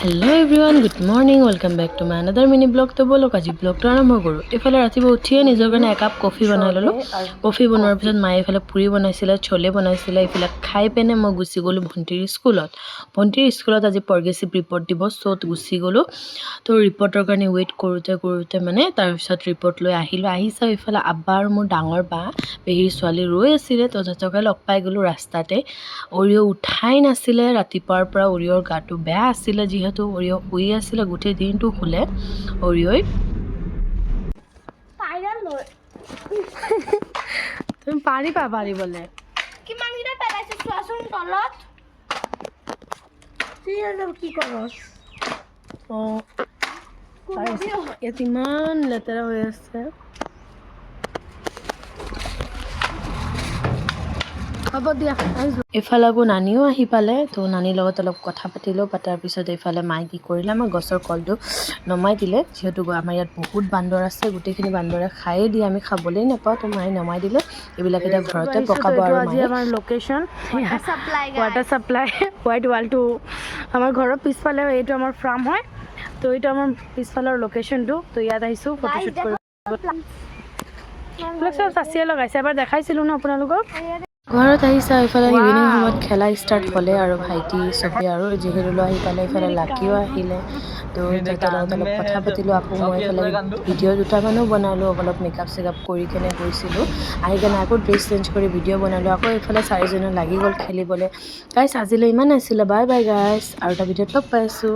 Hello everyone good morning welcome back to my another mini blog तो बोलो आज blog आरम्भ करूँ इफाले रातिपुवा उठिए निजर कारण एकाप कफि बना ललो कफि बनवार पिছত माये इफाले पुरी बनाइছিলে छोले बनाइছিলে इफाले खाई पेने मैं गुसि गलो भंटीर स्कूलत आज प्रोग्रेसिव रिपोर्ट দিব सो गुसि गलो तो रिपोर्टर कारण वेट करूते माने तार पिছত रिपोर्ट লৈ আহিলো आहि চাও इफाले आब्बा और मोर डाঙर बा पेहिर छोৱালী ৰৈ आছিলে तो जतके लग पाई गलो रास्ताते ओरिओ उठाई नाছিলে रातिपुৱাৰ পৰা ओरिओर गाटो बेया आছিলে যিহেতু ओरिओ শুই आছিলে গোটেই দিনটো শুলে ओरिओই তুমি পাৰিবা পাৰিবলে কিমান গিটা পেলাইছে চোৱাচোন তলত কি কৰছ অ ইয়াত ইমান লেতেৰা হৈ আছে হ'ব দিয়া এফালে আকৌ নানিও আহি পালে তো নানিৰ লগত অলপ কথা পাতিলো পাতাৰ পিছত এফালে মাই কি কৰিলে আমাৰ গছৰ কলটো নমাই দিলে যেহেতু আমাৰ ইয়াত বহুত বান্দৰ আছে গোটেইখিনি বান্দৰে খায়ে দিয়ে আমি খাবলৈ নাপাওঁ তো মাই নমাই দিলে এইবিলাক এটা ঘৰতে পকাব আৰু আজি আমাৰ লোকেশ্যন ৱাটাৰ সাপ্লাই হোৱাইট ৱালটো আমাৰ ঘৰৰ পিছফালে এইটো আমাৰ ফাৰ্ম হয় তো এইটো আমাৰ পিছফালৰ লোকেশ্যনটো তো ইয়াত আহিছো ফটোশুট কৰিব ফ্লেক্সৰ চাচিয়ে লগাইছে এবাৰ দেখাইছিলো ন আপোনালোকক ঘৰত আহিছা ইফালে ইভিনিং সময়ত খেলা ষ্টাৰ্ট হ'লে আৰু ভাইটি চবে আৰু যিহেতু আহি পালে ইফালে লাকিও আহিলে তো তাতে অলপ কথা পাতিলোঁ আকৌ মই ইফালে ভিডিঅ' দুটামানো বনালোঁ অলপ মেকআপ চেকআপ কৰি কেনে গৈছিলোঁ আহি কেনে আকৌ ড্ৰেছ চেঞ্জ কৰি ভিডিঅ' বনালোঁ আকৌ ইফালে চাৰিজনে লাগি গ'ল খেলিবলৈ গাইছ আজিলৈ ইমান আছিলে বাই বাই গাইছ আৰু এটা ভিডিঅ'ত লগ পাইছোঁ।